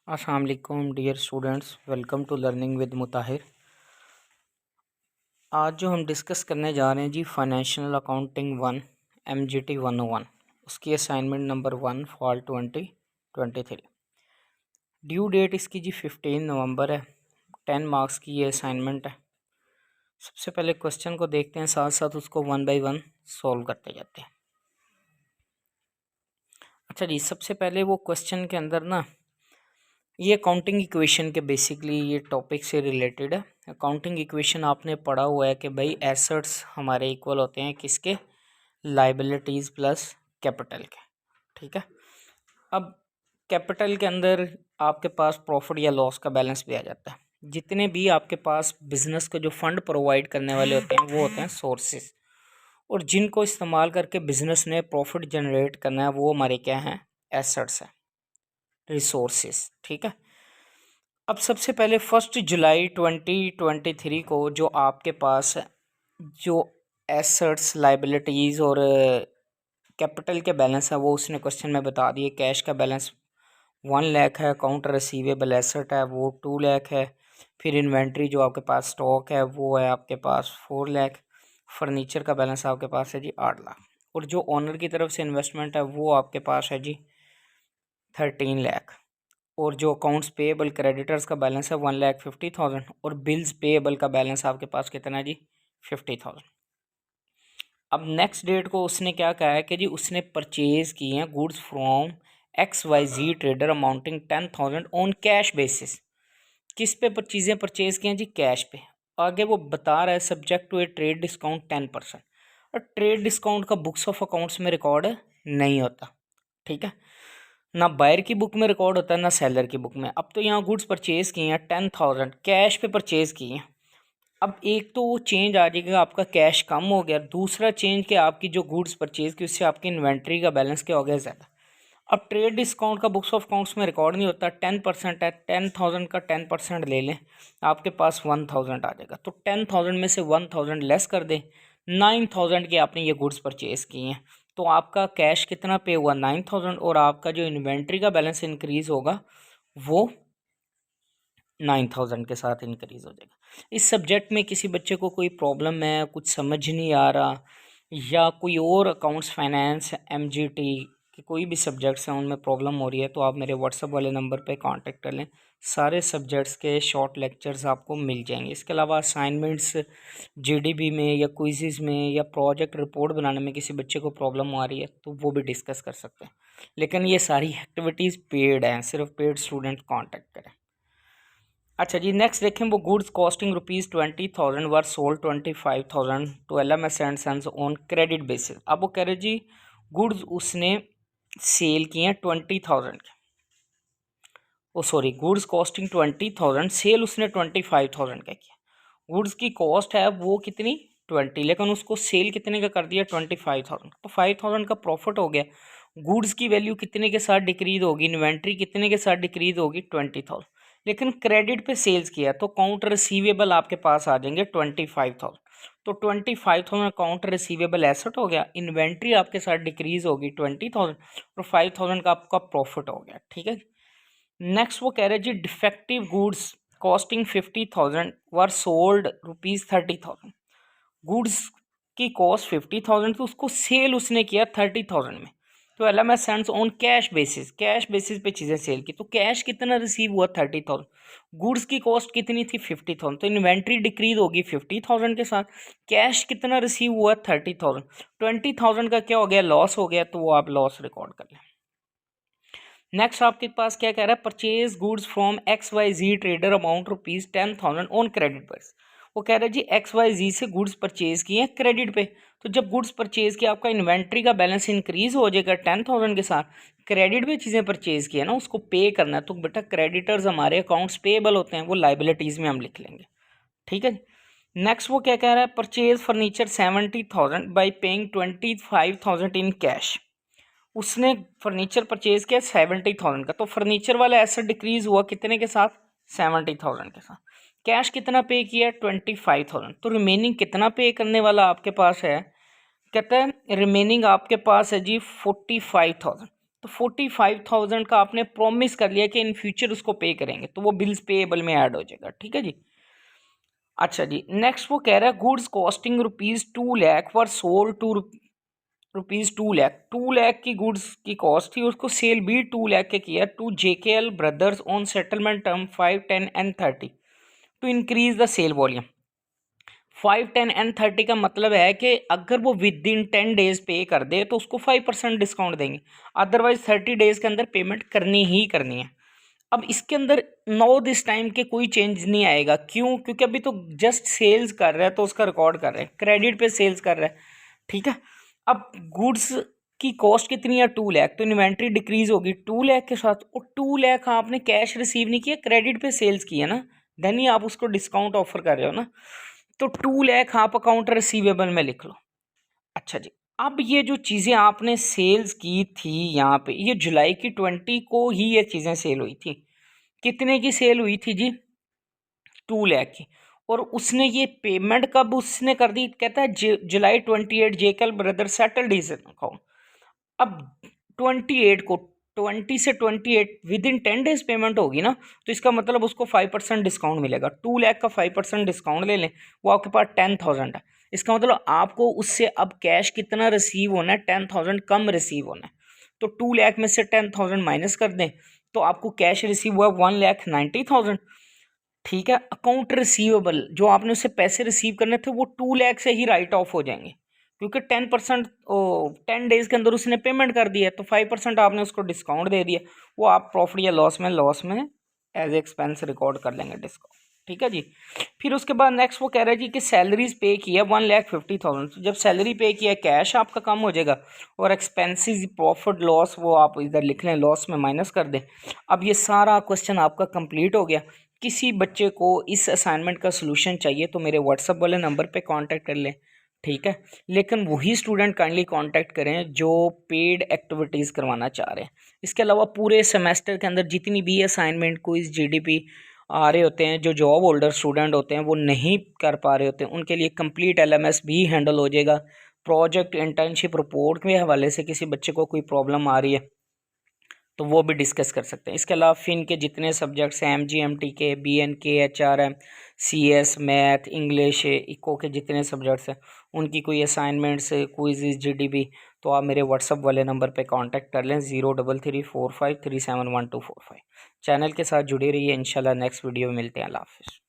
अस्सलाम वालेकुम dear students, welcome to learning with Mutahir. आज जो हम डिस्कस करने जा रहे हैं जी फाइनेंशियल अकाउंटिंग 1 MGT 101, उसकी assignment number 1 fall 2023। Due date इसकी जी 15 नवंबर है। 10 मार्क्स की ये असाइनमेंट है। सबसे पहले क्वेश्चन को देखते हैं, साथ साथ उसको 1 बाय 1 सॉल्व करते जाते हैं। अच्छा जी, सबसे पहले वो क्वेश्चन के अंदर ना ये अकाउंटिंग इक्वेशन के बेसिकली ये टॉपिक से रिलेटेड है। अकाउंटिंग इक्वेशन आपने पढ़ा हुआ है कि भाई एसेट्स हमारे इक्वल होते हैं किसके, लाइबिलिटीज़ प्लस कैपिटल के। ठीक है, अब कैपिटल के अंदर आपके पास प्रॉफिट या लॉस का बैलेंस भी आ जाता है। जितने भी आपके पास बिजनेस को जो फंड प्रोवाइड करने वाले होते हैं वो होते हैं सोर्सेस, और जिनको इस्तेमाल करके बिजनेस ने प्रॉफिट जनरेट करना है वो हमारे क्या हैं, एसेट्स हैं, रिसोर्सेस। ठीक है, अब सबसे पहले 1 जुलाई 2023 को जो आपके पास जो एसेट्स, लाइबिलिटीज़ और कैपिटल के बैलेंस है वो उसने क्वेश्चन में बता दिए। कैश का बैलेंस 1 लाख है, अकाउंट रिसीवेबल एसेट है वो 2 लाख है, फिर इन्वेंट्री जो आपके पास स्टॉक है वो है आपके पास 4 लाख, फर्नीचर का बैलेंस आपके पास है जी 8 लाख, और जो ओनर की तरफ से इन्वेस्टमेंट है वो आपके पास है जी 13 लाख, और जो अकाउंट्स पेएबल क्रेडिटर्स का बैलेंस है 1,50,000, और बिल्स पेएबल का बैलेंस आपके पास कितना है जी 50,000। अब नेक्स्ट डेट को उसने क्या कहा है कि जी उसने परचेज किए हैं goods from XYZ trader amounting 10,000 on cash basis. किस पे चीज़ें परचेज की हैं जी, कैश पे। आगे वो बता रहा है subject to a trade discount 10%, और ट्रेड डिस्काउंट का बुक्स ऑफ अकाउंट्स में रिकॉर्ड नहीं होता। ठीक है, ना बायर की बुक में रिकॉर्ड होता है ना सेलर की बुक में। अब तो यहाँ गुड्स परचेज किए हैं 10,000 कैश पे परचेज किए हैं। अब एक तो वो चेंज आ जाएगा, आपका कैश कम हो गया। दूसरा चेंज कि आपकी जो गुड्स परचेज की उससे आपकी इन्वेंट्री का बैलेंस क्या हो गया, ज़्यादा। अब ट्रेड डिस्काउंट का बुक्स ऑफ अकाउंट्स में रिकॉर्ड नहीं होता। 10% है, 10,000 का 10% ले लें, आपके पास 1,000 आ जाएगा। तो 10,000 में से 1,000 लेस कर दें, 9,000 के आपने ये गुड्स परचेज किए हैं। तो आपका कैश कितना पे हुआ, 9,000, और आपका जो इन्वेंट्री का बैलेंस इंक्रीज होगा वो 9,000 के साथ इंक्रीज हो जाएगा। इस सब्जेक्ट में किसी बच्चे को कोई प्रॉब्लम है, कुछ समझ नहीं आ रहा, या कोई और अकाउंट्स, फाइनेंस, MGT के कोई भी सब्जेक्ट्स हैं उनमें प्रॉब्लम हो रही है, तो आप मेरे व्हाट्सएप वाले नंबर पे कांटेक्ट कर लें। सारे सब्जेक्ट्स के शॉर्ट लेक्चर्स आपको मिल जाएंगे। इसके अलावा असाइनमेंट्स GDB में या क्विज़ में या प्रोजेक्ट रिपोर्ट बनाने में किसी बच्चे को प्रॉब्लम आ रही है तो वो भी डिस्कस कर सकते हैं। लेकिन ये सारी एक्टिविटीज़ पेड हैं, सिर्फ पेड स्टूडेंट कॉन्टेक्ट करें। अच्छा जी, नेक्स्ट देखें, वो goods costing ₹20,000 were sold 25,000 to LMS and sons on credit basis. अब वो कह रहे जी गुड्स उसने सेल किए हैं 20,000 के, ओ सॉरी, गुड्स कॉस्टिंग 20,000, सेल उसने 25,000 का किया। गुड्स की कॉस्ट है वो कितनी 20, लेकिन उसको सेल कितने का कर दिया 25,000, तो 5,000 का प्रॉफिट हो गया। गुड्स की वैल्यू कितने के साथ डिक्रीज होगी, इन्वेंट्री कितने के साथ डिक्रीज होगी 20,000, लेकिन क्रेडिट पे सेल्स किया तो काउंट रिसीवेबल आपके पास आ जाएंगे 25,000। तो 25,000 काउंट रिसीवेबल एसेट हो गया, इन्वेंट्री आपके साथ डिक्रीज होगी 20,000, और 5,000 का आपका प्रॉफिट हो गया। ठीक है, नेक्स्ट वो कह रहे जी defective goods costing 50,000 were sold ₹30,000। Goods की कॉस्ट 50,000 तो उसको सेल उसने किया 30,000 में। तो LMS sends on cash basis, cash basis पे चीज़ें सेल की, तो कैश कितना रिसीव हुआ 30,000। गुड्स की कॉस्ट कितनी थी 50,000, तो इन्वेंट्री डिक्रीज होगी 50,000 के साथ। कैश कितना रिसीव हुआ 30,000, 20,000 का क्या हो गया, लॉस हो गया, तो वो आप लॉस रिकॉर्ड कर लें। नेक्स्ट आपके पास क्या कह रहा है, purchase goods from XYZ trader amount ₹10,000 on credit पर। वो कह रहा है जी XYZ से गुड्स परचेज किए हैं क्रेडिट पे। तो जब गुड्स परचेज किया आपका इन्वेंट्री का बैलेंस इंक्रीज हो जाएगा 10,000 के साथ। क्रेडिट पे चीज़ें परचेज किया ना, उसको पे करना है, तो बेटा क्रेडिटर्स हमारे अकाउंट्स पेएबल होते हैं, वो लाइबिलिटीज़ में हम लिख लेंगे। ठीक है, नेक्स्ट वो क्या कह रहा है, purchase furniture 70,000 by paying 25,000 in cash. उसने फर्नीचर परचेज किया 70,000 का, तो फर्नीचर वाला एसेट डिक्रीज हुआ कितने के साथ, 70,000 के साथ। कैश कितना पे किया 25,000, तो रिमेनिंग कितना पे करने वाला आपके पास है, कहता है रिमेनिंग आपके पास है जी 45,000। तो 45,000 का आपने प्रॉमिस कर लिया कि इन फ्यूचर उसको पे करेंगे, तो वो बिल्स पेएबल में ऐड हो जाएगा। ठीक है जी। अच्छा जी, नेक्स्ट वो कह रहा है goods costing ₹2 lakh were sold to ₹2 lakh. 2 lakh की गुड्स की कॉस्ट थी, उसको सेल भी 2 लाख के किया to JKL brothers on settlement term 5, 10 and 30 to increase the sale volume. 5, 10 and 30 का मतलब है कि अगर वो विद इन 10 डेज पे कर दे तो उसको 5% डिस्काउंट देंगे, अदरवाइज 30 डेज के अंदर पेमेंट करनी ही करनी है। अब इसके अंदर नो दिस टाइम के कोई चेंज नहीं आएगा। क्यों? क्योंकि अभी तो जस्ट सेल्स कर रहा है तो उसका रिकॉर्ड कर रहे हैं, क्रेडिट पे सेल्स कर रहा है। ठीक है। अब गुड्स की कॉस्ट कितनी है? 2 लाख, तो इन्वेंट्री डिक्रीज होगी 2 लाख के साथ, और 2 लाख आपने कैश रिसीव नहीं किया, क्रेडिट पे सेल्स किया ना, देन ही आप उसको डिस्काउंट ऑफर कर रहे हो ना। तो 2 लाख आप अकाउंट रिसीवेबल में लिख लो। अच्छा जी, अब ये जो चीज़ें आपने सेल्स की थी यहाँ पे, ये जुलाई की 20 को ही ये चीज़ें सेल हुई थी। कितने की सेल हुई थी जी? 2 लाख की। और उसने ये पेमेंट कब उसने कर दी? कहता है जुलाई 28 Jekyll brother settled his account. अब 28 को, 20 से 28 विद इन 10 डेज पेमेंट होगी ना, तो इसका मतलब उसको 5% डिस्काउंट मिलेगा। 2 लाख का 5% डिस्काउंट ले लें, वो आपके पास 10,000 है। इसका मतलब आपको उससे अब कैश कितना रिसीव होना है? 10,000 कम रिसीव होना है। तो 2 लाख में से 10,000 माइनस कर दें तो आपको कैश रिसीव हुआ 1,90,000। ठीक है। अकाउंट रिसीवेबल जो आपने उससे पैसे रिसीव करने थे वो 2 लाख से ही राइट ऑफ हो जाएंगे, क्योंकि 10% 10 डेज के अंदर उसने पेमेंट कर दिया, तो 5% आपने उसको डिस्काउंट दे दिया, वो आप प्रॉफिट या लॉस में एज एक्सपेंस रिकॉर्ड कर लेंगे डिस्काउंट। ठीक है जी। फिर उसके बाद नेक्स्ट वो कह रहा है जी कि सैलरीज पे किया 1,50,000। तो जब सैलरी पे किया कैश आपका कम हो जाएगा, और एक्सपेंसेस प्रॉफिट लॉस वो आप इधर लिख लें, लॉस में माइनस कर दें। अब ये सारा क्वेश्चन आपका कंप्लीट हो गया। किसी बच्चे को इस असाइनमेंट का सलूशन चाहिए तो मेरे व्हाट्सअप वाले नंबर पे कांटेक्ट कर लें। ठीक है। लेकिन वही स्टूडेंट काइंडली कांटेक्ट करें जो पेड एक्टिविटीज़ करवाना चाह रहे हैं। इसके अलावा पूरे सेमेस्टर के अंदर जितनी भी असाइनमेंट क्विज जीडीपी आ रहे होते हैं, जो जॉब होल्डर स्टूडेंट होते हैं वो नहीं कर पा रहे होते हैं, उनके लिए कंप्लीट एलएमएस भी हैंडल हो जाएगा। प्रोजेक्ट इंटर्नशिप रिपोर्ट के हवाले से किसी बच्चे को कोई प्रॉब्लम आ रही है तो वो भी डिस्कस कर सकते हैं। इसके अलावा फिन के जितने सब्जेक्ट्स हैं, MGMT के, BN के, HRM, CS, math, English, eco के जितने सब्जेक्ट्स हैं, उनकी कोई असाइनमेंट्स, क्विज़, GDB, तो आप मेरे व्हाट्सअप वाले नंबर पे कांटेक्ट कर लें 033453711245। चैनल के साथ जुड़े रहिए। इंशाल्लाह नेक्स्ट वीडियो में मिलते हैं। अल्लाह हाफ़िज़।